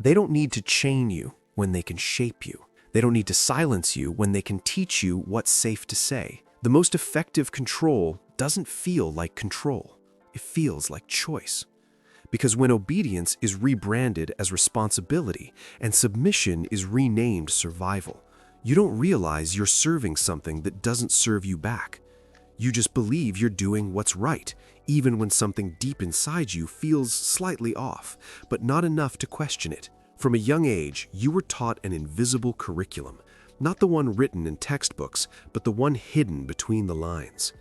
They don't need to chain you when they can shape you. They don't need to silence you when they can teach you what's safe to say. The most effective control doesn't feel like control. It feels like choice. Because when obedience is rebranded as responsibility and submission is renamed survival, you don't realize you're serving something that doesn't serve you back. You just believe you're doing what's right, even when something deep inside you feels slightly off, but not enough to question it. From a young age, you were taught an invisible curriculum, not the one written in textbooks, but the one hidden between the lines.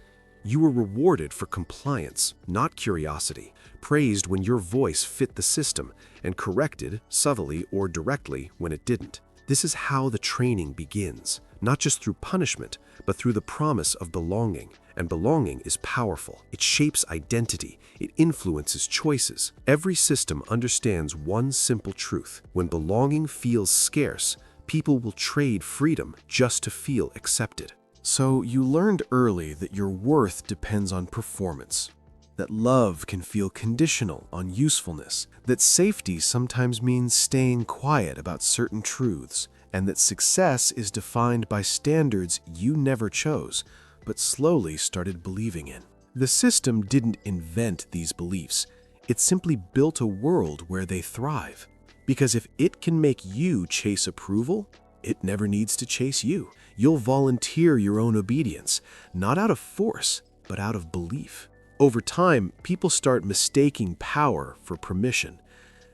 You were rewarded for compliance, not curiosity, praised when your voice fit the system, and corrected, subtly or directly, when it didn't. This is how the training begins, not just through punishment, but through the promise of belonging. And belonging is powerful. It shapes identity. It influences choices. Every system understands one simple truth. When belonging feels scarce, people will trade freedom just to feel accepted. So you learned early that your worth depends on performance, that love can feel conditional on usefulness, that safety sometimes means staying quiet about certain truths, and that success is defined by standards you never chose, but slowly started believing in. The system didn't invent these beliefs. It simply built a world where they thrive. Because if it can make you chase approval, it never needs to chase you. You'll volunteer your own obedience, not out of force, but out of belief. Over time, people start mistaking power for permission.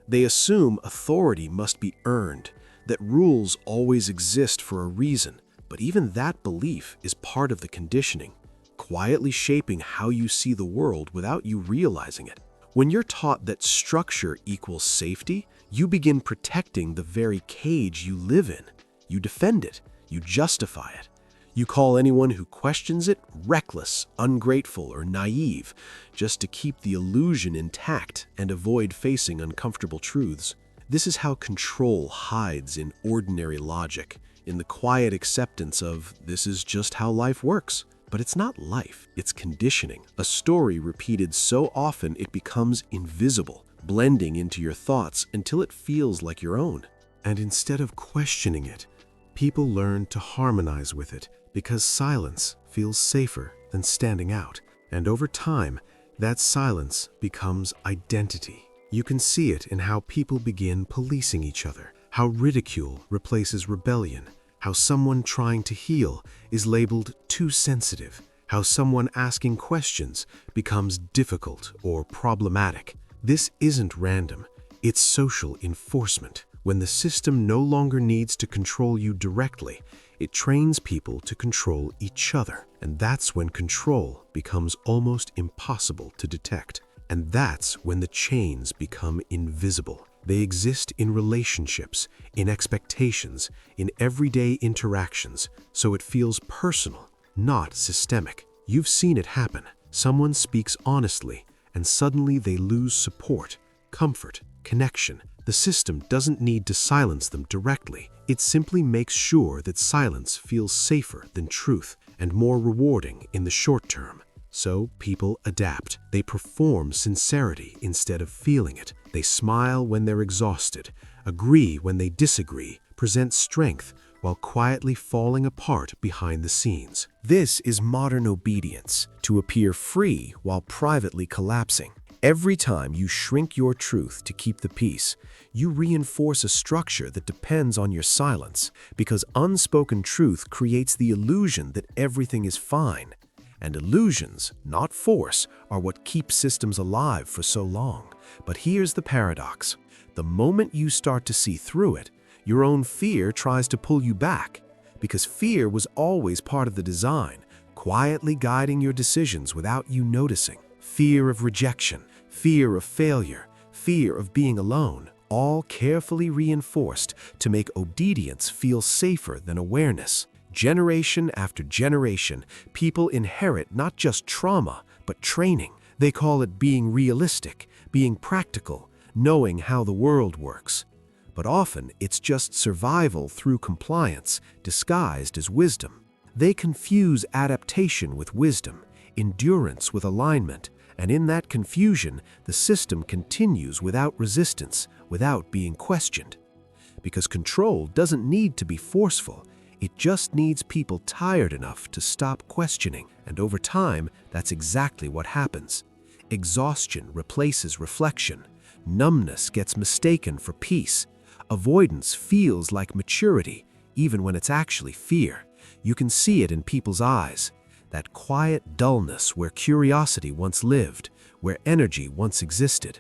They assume authority must be earned, that rules always exist for a reason. But even that belief is part of the conditioning, quietly shaping how you see the world without you realizing it. When you're taught that structure equals safety, you begin protecting the very cage you live in. You defend it. You justify it. You call anyone who questions it reckless, ungrateful, or naive, just to keep the illusion intact and avoid facing uncomfortable truths. This is how control hides in ordinary logic, in the quiet acceptance of this is just how life works. But it's not life, it's conditioning. A story repeated so often it becomes invisible, blending into your thoughts until it feels like your own. And instead of questioning it, people learn to harmonize with it because silence feels safer than standing out. And over time, that silence becomes identity. You can see it in how people begin policing each other, how ridicule replaces rebellion, how someone trying to heal is labeled too sensitive, how someone asking questions becomes difficult or problematic. This isn't random, it's social enforcement. When the system no longer needs to control you directly, it trains people to control each other. And that's when control becomes almost impossible to detect. And that's when the chains become invisible. They exist in relationships, in expectations, in everyday interactions, so it feels personal, not systemic. You've seen it happen. Someone speaks honestly, and suddenly they lose support, comfort, connection. The system doesn't need to silence them directly. It simply makes sure that silence feels safer than truth and more rewarding in the short term. So people adapt. They perform sincerity instead of feeling it. They smile when they're exhausted, agree when they disagree, present strength while quietly falling apart behind the scenes. This is modern obedience, to appear free while privately collapsing. Every time you shrink your truth to keep the peace, you reinforce a structure that depends on your silence, because unspoken truth creates the illusion that everything is fine. And illusions, not force, are what keep systems alive for so long. But here's the paradox. The moment you start to see through it, your own fear tries to pull you back, because fear was always part of the design, quietly guiding your decisions without you noticing. Fear of rejection, fear of failure, fear of being alone, all carefully reinforced to make obedience feel safer than awareness. Generation after generation, people inherit not just trauma, but training. They call it being realistic, being practical, knowing how the world works. But often, it's just survival through compliance, disguised as wisdom. They confuse adaptation with wisdom, endurance with alignment, and in that confusion, the system continues without resistance, without being questioned. Because control doesn't need to be forceful, it just needs people tired enough to stop questioning. And over time, that's exactly what happens. Exhaustion replaces reflection. Numbness gets mistaken for peace. Avoidance feels like maturity, even when it's actually fear. You can see it in people's eyes. That quiet dullness where curiosity once lived, where energy once existed.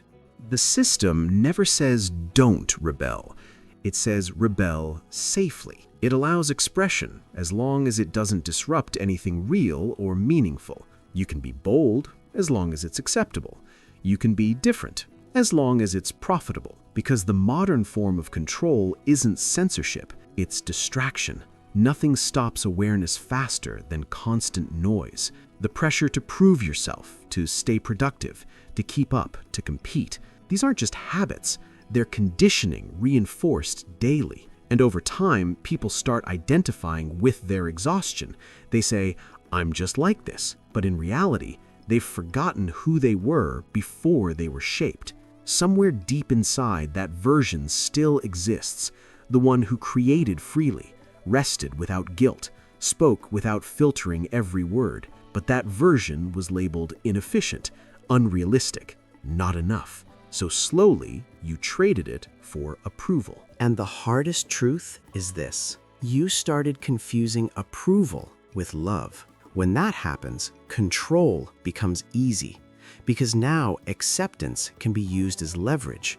The system never says don't rebel. It says rebel safely. It allows expression as long as it doesn't disrupt anything real or meaningful. You can be bold as long as it's acceptable. You can be different as long as it's profitable. Because the modern form of control isn't censorship, it's distraction. Nothing stops awareness faster than constant noise. The pressure to prove yourself, to stay productive, to keep up, to compete. These aren't just habits. They're conditioning reinforced daily. And over time, people start identifying with their exhaustion. They say, I'm just like this. But in reality, they've forgotten who they were before they were shaped. Somewhere deep inside, that version still exists. The one who created freely, rested without guilt, spoke without filtering every word. But that version was labeled inefficient, unrealistic, not enough. So slowly, you traded it for approval. And the hardest truth is this: you started confusing approval with love. When that happens, control becomes easy, because now acceptance can be used as leverage.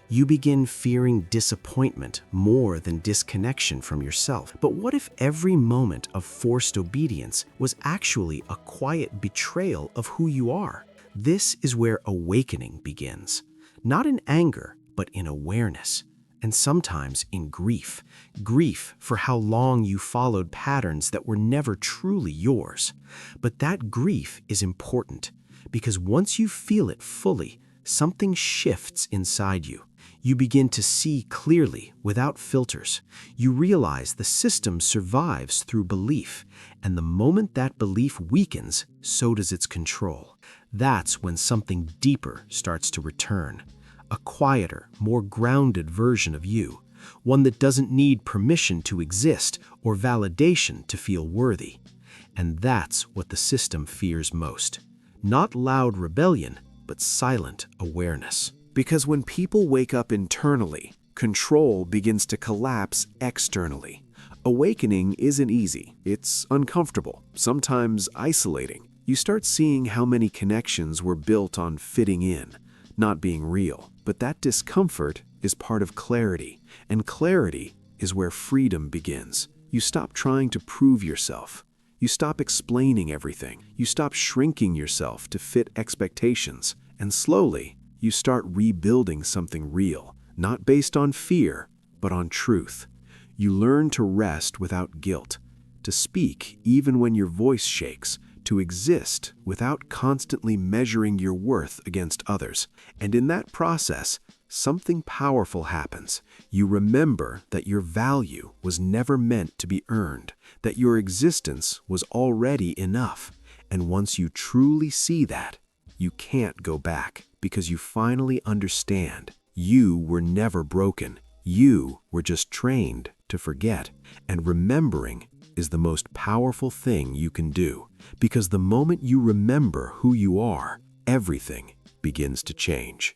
You begin fearing disappointment more than disconnection from yourself. But what if every moment of forced obedience was actually a quiet betrayal of who you are? This is where awakening begins. Not in anger, but in awareness. And sometimes in grief. Grief for how long you followed patterns that were never truly yours. But that grief is important, because once you feel it fully, something shifts inside you. You begin to see clearly without filters. You realize the system survives through belief, and the moment that belief weakens, so does its control. That's when something deeper starts to return. A quieter, more grounded version of you. One that doesn't need permission to exist or validation to feel worthy. And that's what the system fears most. Not loud rebellion, but silent awareness. Because when people wake up internally, control begins to collapse externally. Awakening isn't easy. It's uncomfortable, sometimes isolating. You start seeing how many connections were built on fitting in, not being real. But that discomfort is part of clarity, and clarity is where freedom begins. You stop trying to prove yourself. You stop explaining everything. You stop shrinking yourself to fit expectations. And slowly, you start rebuilding something real, not based on fear, but on truth. You learn to rest without guilt, to speak even when your voice shakes, to exist without constantly measuring your worth against others. And in that process, something powerful happens. You remember that your value was never meant to be earned, that your existence was already enough. And once you truly see that, you can't go back, because you finally understand you were never broken. You were just trained to forget. And remembering is the most powerful thing you can do, because the moment you remember who you are, everything begins to change.